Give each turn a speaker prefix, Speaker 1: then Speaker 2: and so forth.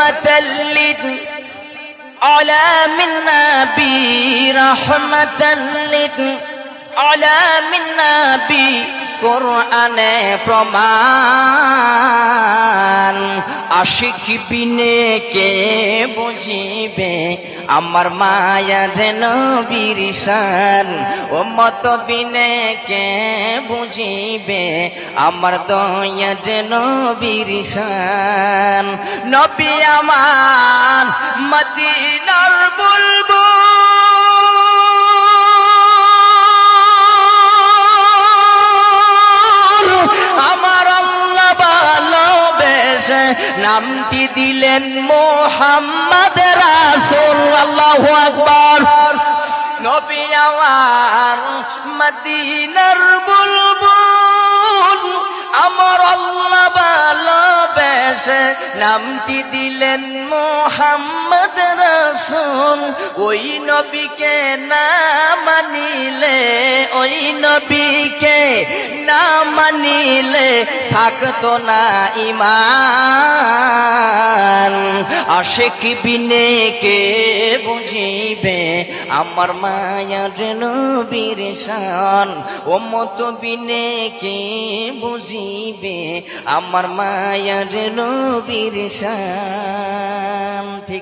Speaker 1: রহমাতাল লিল আলামিন নবী রহমাতাল লিল আলামিন নবী কোরআনে প্রমাণ আশিক বিনে কে বুঝিবে আমার মায়ার নবীর শান উম্মত বিনে কে বুঝিবে আমার দয়ার নবীর শান নবী আমার মদিনার বুলবুল নামটি দিলেন মুহাম্মদ রাসূল আল্লাহু আকবার নবী আমার মদিনার বুলবুল আমার আল্লাহ ভালোবেসে নামটি দিলেন মুহাম্মদ রাসূল ওই নবীকে না মানিলে ওই নবীকে না মানিলে থাকতো না ঈমান আশিক বিনে কে বুঝিবে আমার মায়ার নবীর শান উম্মত বিনে কে বুঝিবে আমার মায়ার নবীর শান ঠিক